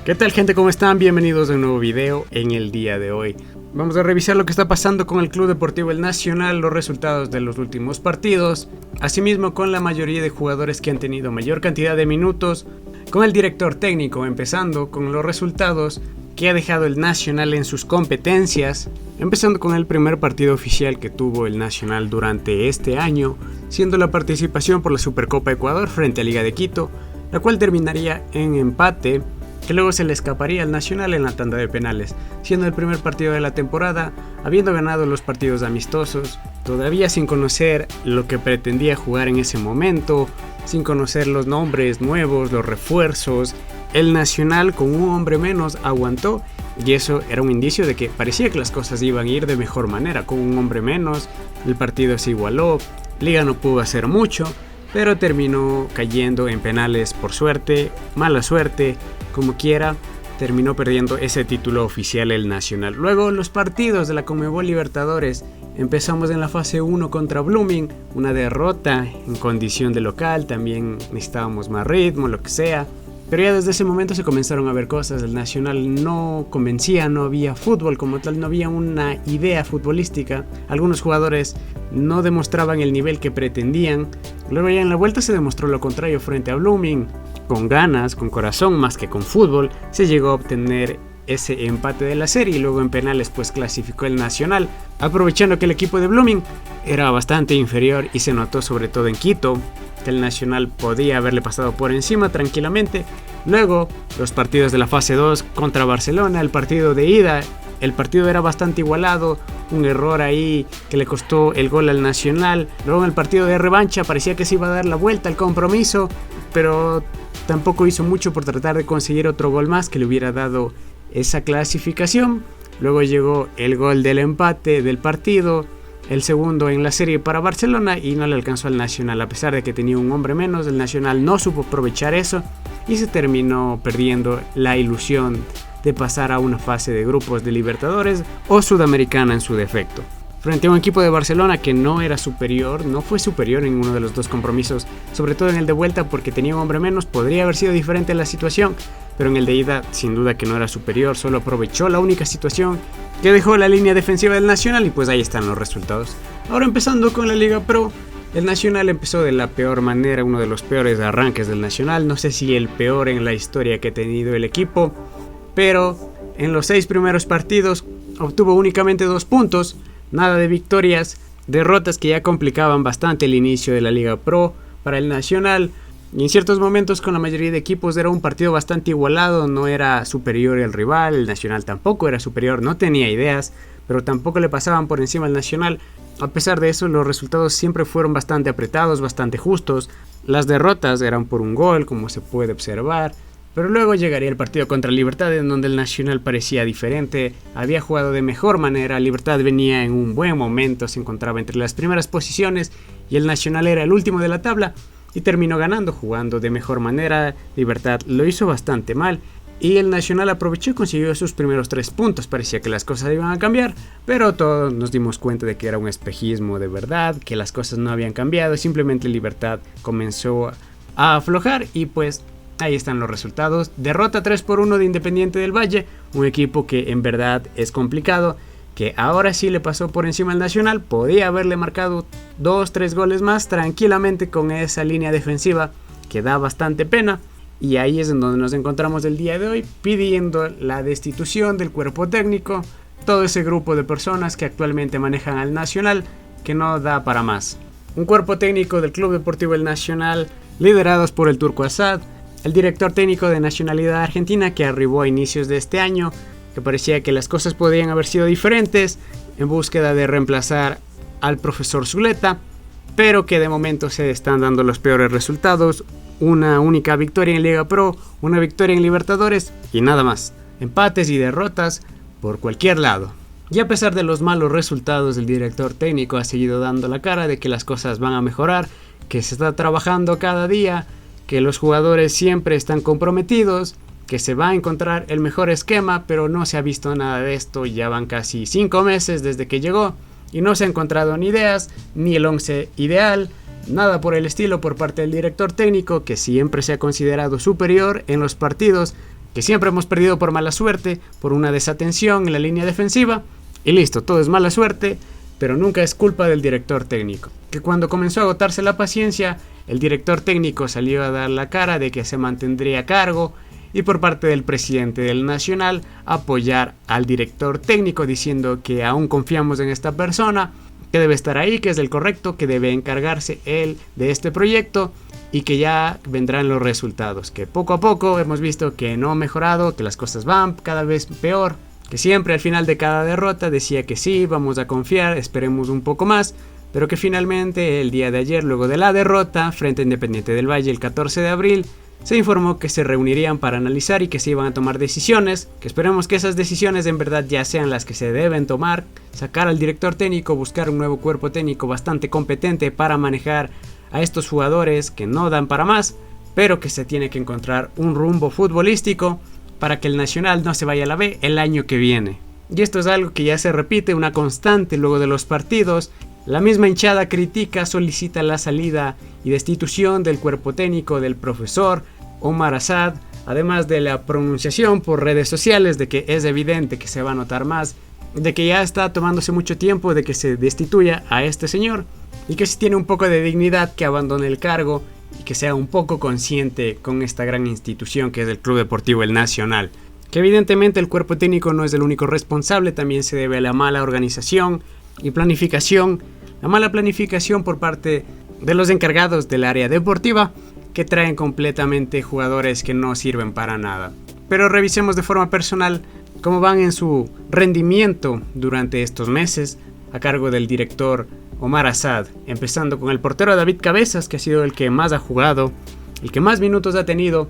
¿Qué tal, gente? ¿Cómo están? Bienvenidos a un nuevo video. En el día de hoy vamos a revisar lo que está pasando con el Club Deportivo El Nacional, los resultados de los últimos partidos, asimismo con la mayoría de jugadores que han tenido mayor cantidad de minutos, con el director técnico, empezando con los resultados que ha dejado el Nacional en sus competencias, empezando con el primer partido oficial que tuvo el Nacional durante este año, siendo la participación por la Supercopa Ecuador frente a Liga de Quito, la cual terminaría en empate, que luego se le escaparía al Nacional en la tanda de penales, siendo el primer partido de la temporada, habiendo ganado los partidos amistosos, todavía sin conocer lo que pretendía jugar en ese momento, sin conocer los nombres nuevos, los refuerzos. El Nacional con un hombre menos aguantó, y eso era un indicio de que parecía que las cosas iban a ir de mejor manera. Con un hombre menos, el partido se igualó, Liga no pudo hacer mucho, pero terminó cayendo en penales por suerte, mala suerte, como quiera, terminó perdiendo ese título oficial el Nacional. Luego los partidos de la Conmebol Libertadores. Empezamos en la fase 1 contra Blooming, una derrota en condición de local, también necesitábamos más ritmo, lo que sea. Pero ya desde ese momento se comenzaron a ver cosas, el Nacional no convencía, no había fútbol como tal, no había una idea futbolística, algunos jugadores no demostraban el nivel que pretendían. Luego ya en la vuelta se demostró lo contrario frente a Blooming, con ganas, con corazón más que con fútbol, se llegó a obtener ese empate de la serie y luego en penales pues clasificó el Nacional, aprovechando que el equipo de Blooming era bastante inferior y se notó sobre todo en Quito que el Nacional podía haberle pasado por encima tranquilamente. Luego los partidos de la fase 2 contra Barcelona, el partido de ida, el partido era bastante igualado, un error ahí que le costó el gol al Nacional. Luego en el partido de revancha parecía que se iba a dar la vuelta al compromiso, pero tampoco hizo mucho por tratar de conseguir otro gol más que le hubiera dado esa clasificación. Luego llegó el gol del empate del partido, el segundo en la serie para Barcelona, y no le alcanzó al Nacional. A pesar de que tenía un hombre menos, el Nacional no supo aprovechar eso y se terminó perdiendo la ilusión de pasar a una fase de grupos de Libertadores o Sudamericana en su defecto, frente a un equipo de Barcelona que no era superior, no fue superior en uno de los dos compromisos, sobre todo en el de vuelta porque tenía un hombre menos. Podría haber sido diferente la situación, pero en el de ida sin duda que no era superior, solo aprovechó la única situación que dejó la línea defensiva del Nacional y pues ahí están los resultados. Ahora empezando con la Liga Pro, el Nacional empezó de la peor manera, uno de los peores arranques del Nacional, no sé si el peor en la historia que ha tenido el equipo, pero en los 6 primeros partidos obtuvo únicamente 2 puntos, nada de victorias, derrotas que ya complicaban bastante el inicio de la Liga Pro para el Nacional. Y en ciertos momentos con la mayoría de equipos era un partido bastante igualado, no era superior el rival, el Nacional tampoco era superior, no tenía ideas, pero tampoco le pasaban por encima al Nacional. A pesar de eso, los resultados siempre fueron bastante apretados, bastante justos. Las derrotas eran por un gol, como se puede observar. Pero luego llegaría el partido contra Libertad, en donde el Nacional parecía diferente, había jugado de mejor manera, Libertad venía en un buen momento, se encontraba entre las primeras posiciones y el Nacional era el último de la tabla. Y terminó ganando, jugando de mejor manera. Libertad lo hizo bastante mal y el Nacional aprovechó y consiguió sus primeros 3 puntos. Parecía que las cosas iban a cambiar, pero todos nos dimos cuenta de que era un espejismo de verdad, que las cosas no habían cambiado. Simplemente Libertad comenzó a aflojar y pues ahí están los resultados. Derrota 3-1 de Independiente del Valle, un equipo que en verdad es complicado, que ahora sí le pasó por encima al Nacional. Podía haberle marcado 2-3 goles más tranquilamente con esa línea defensiva que da bastante pena, y ahí es en donde nos encontramos el día de hoy, pidiendo la destitución del cuerpo técnico, todo ese grupo de personas que actualmente manejan al Nacional, que no da para más. Un cuerpo técnico del Club Deportivo El Nacional liderados por el Turco Asad, el director técnico de nacionalidad argentina que arribó a inicios de este año, que parecía que las cosas podían haber sido diferentes en búsqueda de reemplazar al profesor Zuleta, pero que de momento se están dando los peores resultados. Una única victoria en Liga Pro, una victoria en Libertadores y nada más. Empates y derrotas por cualquier lado. Y a pesar de los malos resultados, el director técnico ha seguido dando la cara de que las cosas van a mejorar, que se está trabajando cada día, que los jugadores siempre están comprometidos, que se va a encontrar el mejor esquema, pero no se ha visto nada de esto. Ya van casi 5 meses desde que llegó y no se ha encontrado ni ideas, ni el 11 ideal, nada por el estilo por parte del director técnico, que siempre se ha considerado superior en los partidos, que siempre hemos perdido por mala suerte, por una desatención en la línea defensiva, y listo, todo es mala suerte, pero nunca es culpa del director técnico. Que cuando comenzó a agotarse la paciencia, el director técnico salió a dar la cara de que se mantendría a cargo, y por parte del presidente del Nacional apoyar al director técnico diciendo que aún confiamos en esta persona, que debe estar ahí, que es el correcto, que debe encargarse él de este proyecto y que ya vendrán los resultados, que poco a poco hemos visto que no ha mejorado, que las cosas van cada vez peor, que siempre al final de cada derrota decía que sí, vamos a confiar, esperemos un poco más, pero que finalmente el día de ayer, luego de la derrota frente a Independiente del Valle el 14 de abril, se informó que se reunirían para analizar y que se iban a tomar decisiones, que esperemos que esas decisiones en verdad ya sean las que se deben tomar, sacar al director técnico, buscar un nuevo cuerpo técnico bastante competente para manejar a estos jugadores que no dan para más, pero que se tiene que encontrar un rumbo futbolístico para que el Nacional no se vaya a la B el año que viene. Y esto es algo que ya se repite, una constante luego de los partidos. La misma hinchada critica, solicita la salida y destitución del cuerpo técnico del profesor Omar Asad, además de la pronunciación por redes sociales de que es evidente que se va a notar más, de que ya está tomándose mucho tiempo de que se destituya a este señor y que si tiene un poco de dignidad que abandone el cargo y que sea un poco consciente con esta gran institución que es el Club Deportivo El Nacional. Que evidentemente el cuerpo técnico no es el único responsable, también se debe a la mala organización y planificación, la mala planificación por parte de los encargados del área deportiva que traen completamente jugadores que no sirven para nada. Pero revisemos de forma personal cómo van en su rendimiento durante estos meses a cargo del director Omar Asad, empezando con el portero David Cabezas, que ha sido el que más ha jugado, el que más minutos ha tenido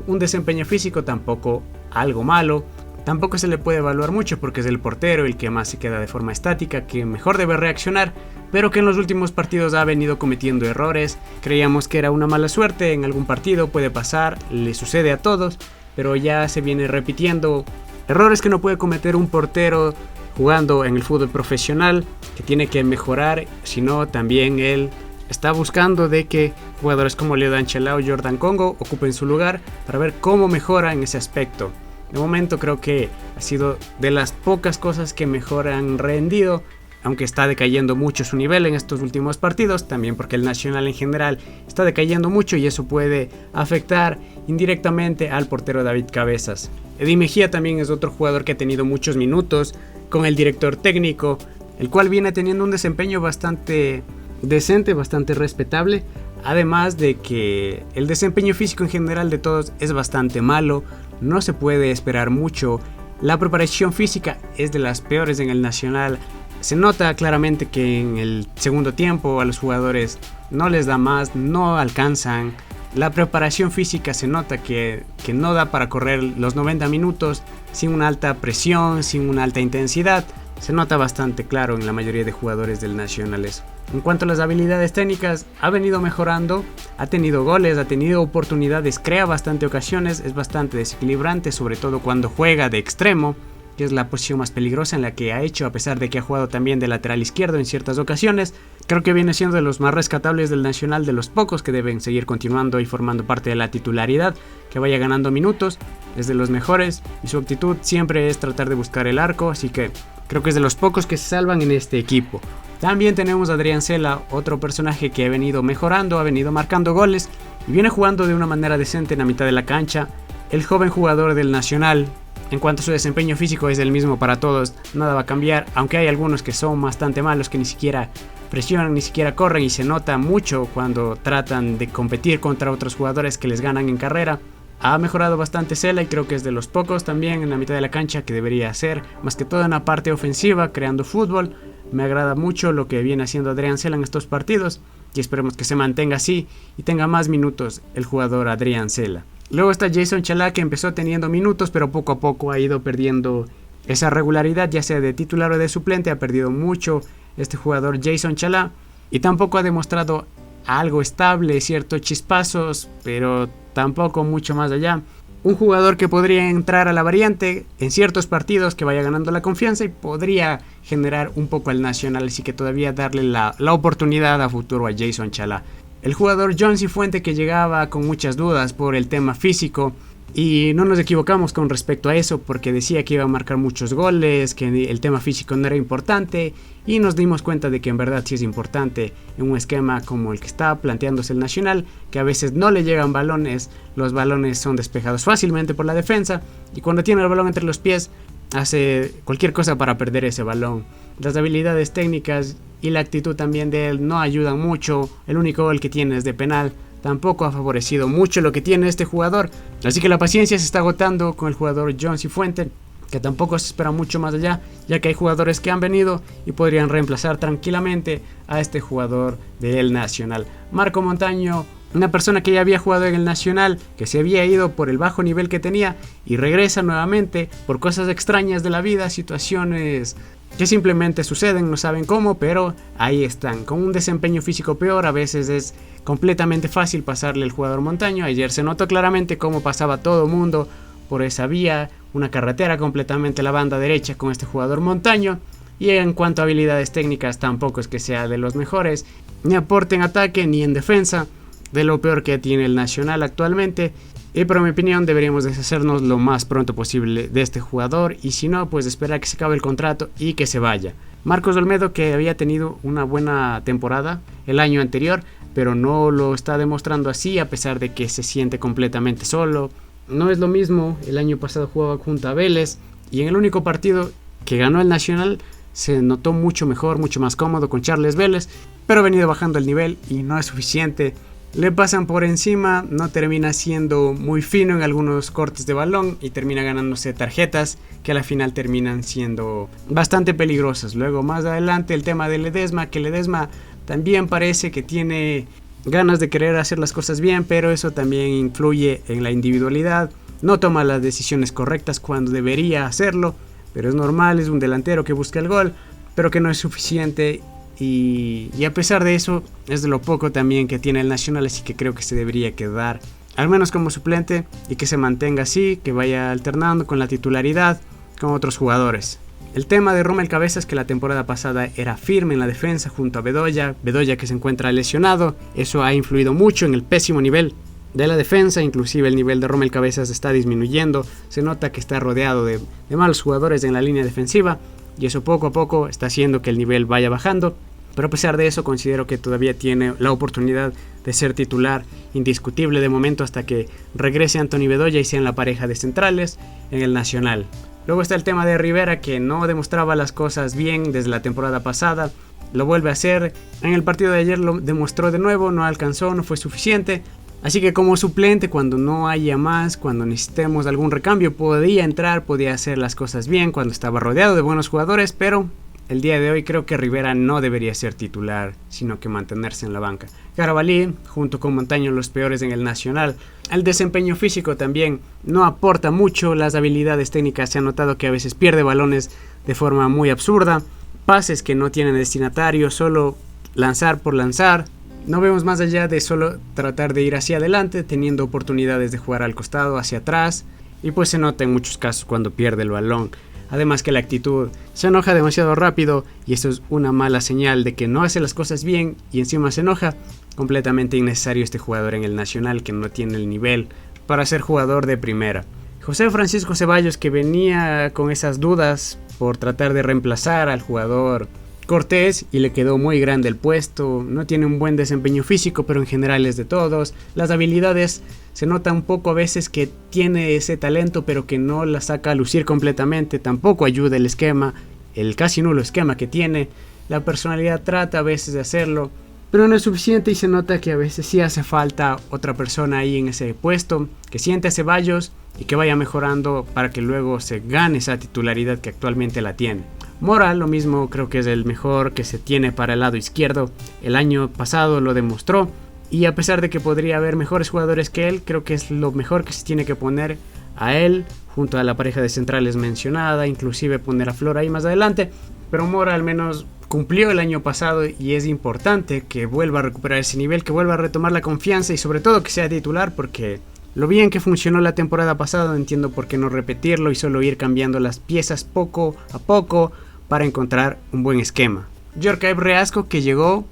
un desempeño físico tampoco algo malo. Tampoco se le puede evaluar mucho porque es el portero el que más se queda de forma estática, que mejor debe reaccionar, pero que en los últimos partidos ha venido cometiendo errores. Creíamos que era una mala suerte, en algún partido puede pasar, le sucede a todos, pero ya se viene repitiendo errores que no puede cometer un portero jugando en el fútbol profesional, que tiene que mejorar, sino también él está buscando de que jugadores como Leo Danchelao o Jordan Congo ocupen su lugar para ver cómo mejora en ese aspecto. De momento creo que ha sido de las pocas cosas que mejor han rendido, aunque está decayendo mucho su nivel en estos últimos partidos, también porque el Nacional en general está decayendo mucho y eso puede afectar indirectamente al portero David Cabezas. Eddie Mejía también es otro jugador que ha tenido muchos minutos con el director técnico, el cual viene teniendo un desempeño bastante decente, bastante respetable, además de que el desempeño físico en general de todos es bastante malo. No se puede esperar mucho. La preparación física es de las peores en el Nacional. Se nota claramente que en el segundo tiempo a los jugadores no les da más, no alcanzan. La preparación física se nota que no da para correr los 90 minutos sin una alta presión, sin una alta intensidad. Se nota bastante claro en la mayoría de jugadores del Nacional eso. En cuanto a las habilidades técnicas, ha venido mejorando, ha tenido goles, ha tenido oportunidades, crea bastante ocasiones, es bastante desequilibrante, sobre todo cuando juega de extremo, que es la posición más peligrosa en la que ha hecho, a pesar de que ha jugado también de lateral izquierdo en ciertas ocasiones. Creo que viene siendo de los más rescatables del Nacional, de los pocos que deben seguir continuando y formando parte de la titularidad, que vaya ganando minutos, es de los mejores y su actitud siempre es tratar de buscar el arco, así que creo que es de los pocos que se salvan en este equipo. También tenemos a Adrián Cela, otro personaje que ha venido mejorando, ha venido marcando goles y viene jugando de una manera decente en la mitad de la cancha. El joven jugador del Nacional, en cuanto a su desempeño físico, es el mismo para todos, nada va a cambiar, aunque hay algunos que son bastante malos, que ni siquiera presionan, ni siquiera corren y se nota mucho cuando tratan de competir contra otros jugadores que les ganan en carrera. Ha mejorado bastante Cela y creo que es de los pocos también en la mitad de la cancha que debería hacer, más que todo en la parte ofensiva, creando fútbol. Me agrada mucho lo que viene haciendo Adrián Cela en estos partidos y esperemos que se mantenga así y tenga más minutos el jugador Adrián Cela. Luego está Jason Chalá, que empezó teniendo minutos pero poco a poco ha ido perdiendo esa regularidad, ya sea de titular o de suplente. Ha perdido mucho este jugador Jason Chalá y tampoco ha demostrado algo estable, ciertos chispazos, pero tampoco mucho más allá. Un jugador que podría entrar a la variante en ciertos partidos, que vaya ganando la confianza y podría generar un poco al Nacional, así que todavía darle la oportunidad a futuro a Jason Chalá. El jugador John Cifuente, que llegaba con muchas dudas por el tema físico Y no nos equivocamos con respecto a eso, porque decía que iba a marcar muchos goles, que el tema físico no era importante, y nos dimos cuenta de que en verdad sí es importante en un esquema como el que está planteándose el Nacional, que a veces no le llegan balones, los balones son despejados fácilmente por la defensa, y cuando tiene el balón entre los pies hace cualquier cosa para perder ese balón. Las habilidades técnicas y la actitud también de él no ayudan mucho, el único gol que tiene es de penal. Tampoco ha favorecido mucho lo que tiene este jugador, así que la paciencia se está agotando con el jugador John Cifuentes, que tampoco se espera mucho más allá, ya que hay jugadores que han venido y podrían reemplazar tranquilamente a este jugador del Nacional. Marco Montaño, una persona que ya había jugado en el Nacional, que se había ido por el bajo nivel que tenía y regresa nuevamente por cosas extrañas de la vida, situaciones que simplemente suceden, no saben cómo, pero ahí están. Con un desempeño físico peor, a veces es completamente fácil pasarle el jugador Montaño. Ayer se notó claramente cómo pasaba todo mundo por esa vía, una carretera completamente a la banda derecha con este jugador Montaño. Y en cuanto a habilidades técnicas, tampoco es que sea de los mejores, ni aporte en ataque ni en defensa, de lo peor que tiene el Nacional actualmente. Y por mi opinión deberíamos deshacernos lo más pronto posible de este jugador, y si no, pues esperar que se acabe el contrato y que se vaya. Marcos Olmedo, que había tenido una buena temporada el año anterior, pero no lo está demostrando así, a pesar de que se siente completamente solo. No es lo mismo, el año pasado jugaba junto a Vélez, y en el único partido que ganó el Nacional se notó mucho mejor, mucho más cómodo con Charles Vélez, pero ha venido bajando el nivel y no es suficiente. Le pasan por encima, no termina siendo muy fino en algunos cortes de balón y termina ganándose tarjetas que a la final terminan siendo bastante peligrosas. Luego más adelante el tema de Ledesma, que Ledesma también parece que tiene ganas de querer hacer las cosas bien, pero eso también influye en la individualidad. No toma las decisiones correctas cuando debería hacerlo, pero es normal, es un delantero que busca el gol, pero que no es suficiente. Y a pesar de eso, es de lo poco también que tiene el Nacional, así que creo que se debería quedar al menos como suplente y que se mantenga así, que vaya alternando con la titularidad con otros jugadores. El tema de Rommel Cabezas, que la temporada pasada era firme en la defensa junto a Bedoya que se encuentra lesionado, eso ha influido mucho en el pésimo nivel de la defensa. Inclusive el nivel de Rommel Cabezas está disminuyendo, se nota que está rodeado de malos jugadores en la línea defensiva, y eso poco a poco está haciendo que el nivel vaya bajando. Pero a pesar de eso, considero que todavía tiene la oportunidad de ser titular indiscutible de momento hasta que regrese Anthony Bedoya y sean la pareja de centrales en el Nacional. Luego está el tema de Rivera, que no demostraba las cosas bien desde la temporada pasada. Lo vuelve a hacer. En el partido de ayer lo demostró de nuevo, no alcanzó, no fue suficiente. Así que como suplente, cuando no haya más, cuando necesitemos algún recambio, podía entrar, podía hacer las cosas bien cuando estaba rodeado de buenos jugadores, pero el día de hoy creo que Rivera no debería ser titular, sino que mantenerse en la banca. Carabalí, junto con Montaño, los peores en el Nacional. El desempeño físico también no aporta mucho, las habilidades técnicas se ha notado que a veces pierde balones de forma muy absurda, pases que no tienen destinatario, solo lanzar por lanzar. No vemos más allá de solo tratar de ir hacia adelante, teniendo oportunidades de jugar al costado, hacia atrás, y pues se nota en muchos casos cuando pierde el balón. Además que la actitud, se enoja demasiado rápido y eso es una mala señal de que no hace las cosas bien y encima se enoja. Completamente innecesario este jugador en el Nacional, que no tiene el nivel para ser jugador de primera. José Francisco Ceballos, que venía con esas dudas por tratar de reemplazar al jugador Cortés y le quedó muy grande el puesto, no tiene un buen desempeño físico, pero en general es de todos. Las habilidades se nota un poco a veces que tiene ese talento, pero que no la saca a lucir completamente. Tampoco ayuda el esquema, el casi nulo esquema que tiene. La personalidad trata a veces de hacerlo, pero no es suficiente y se nota que a veces sí hace falta otra persona ahí en ese puesto, que siente a Ceballos y que vaya mejorando para que luego se gane esa titularidad que actualmente la tiene. Mora, lo mismo, creo que es el mejor que se tiene para el lado izquierdo. El año pasado lo demostró y a pesar de que podría haber mejores jugadores que él, creo que es lo mejor que se tiene que poner a él junto a la pareja de centrales mencionada, inclusive poner a Flor ahí más adelante. Pero Mora al menos cumplió el año pasado y es importante que vuelva a recuperar ese nivel, que vuelva a retomar la confianza y sobre todo que sea titular, porque lo bien que funcionó la temporada pasada, no entiendo por qué no repetirlo y solo ir cambiando las piezas poco a poco para encontrar un buen esquema. Yorkaev Reasco, que llegó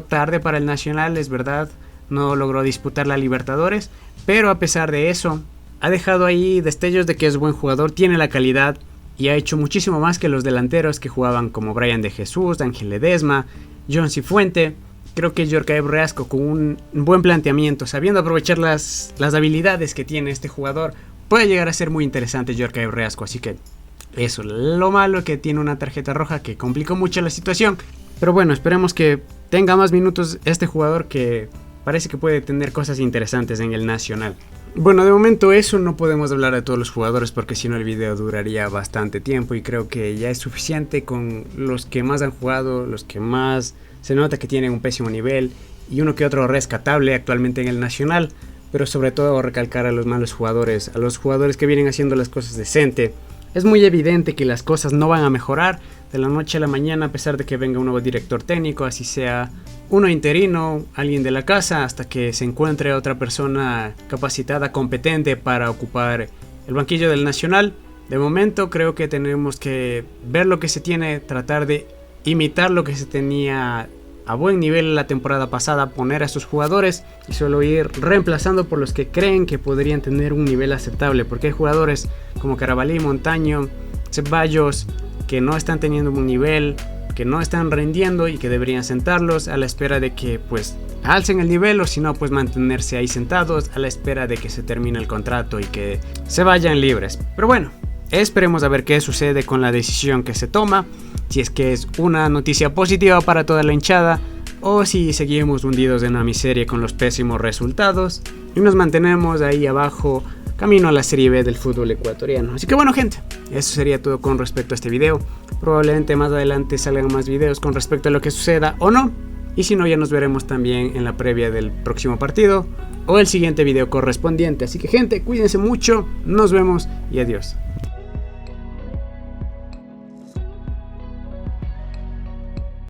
tarde para el Nacional, es verdad, no logró disputar la Libertadores, pero a pesar de eso ha dejado ahí destellos de que es buen jugador, tiene la calidad y ha hecho muchísimo más que los delanteros que jugaban como Brian de Jesús, Ángel Ledesma, John Cifuente. Creo que Djorkaeff Reasco, con un buen planteamiento, sabiendo aprovechar las habilidades que tiene este jugador, puede llegar a ser muy interesante Djorkaeff Reasco. Así que eso, lo malo que tiene una tarjeta roja que complicó mucho la situación. Pero bueno, esperemos que tenga más minutos este jugador, que parece que puede tener cosas interesantes en el Nacional. Bueno, de momento eso, no podemos hablar de todos los jugadores porque si no el video duraría bastante tiempo y creo que ya es suficiente con los que más han jugado, los que más se nota que tienen un pésimo nivel y uno que otro rescatable actualmente en el Nacional, pero sobre todo recalcar a los malos jugadores, a los jugadores que vienen haciendo las cosas decente. Es muy evidente que las cosas no van a mejorar de la noche a la mañana a pesar de que venga un nuevo director técnico, así sea uno interino, alguien de la casa, hasta que se encuentre otra persona capacitada, competente para ocupar el banquillo del Nacional. De momento creo que tenemos que ver lo que se tiene, tratar de imitar lo que se tenía a buen nivel la temporada pasada, poner a sus jugadores y solo ir reemplazando por los que creen que podrían tener un nivel aceptable, porque hay jugadores como Carabalí, Montaño, Ceballos que no están teniendo un nivel, que no están rindiendo y que deberían sentarlos a la espera de que pues alcen el nivel, o si no pues mantenerse ahí sentados a la espera de que se termine el contrato y que se vayan libres. Pero bueno, esperemos a ver qué sucede con la decisión que se toma, si es que es una noticia positiva para toda la hinchada o si seguimos hundidos en la miseria con los pésimos resultados y nos mantenemos ahí abajo camino a la Serie B del fútbol ecuatoriano. Así que bueno, gente, eso sería todo con respecto a este video. Probablemente más adelante salgan más videos con respecto a lo que suceda o no, y si no ya nos veremos también en la previa del próximo partido o el siguiente video correspondiente. Así que gente, cuídense mucho, nos vemos y adiós.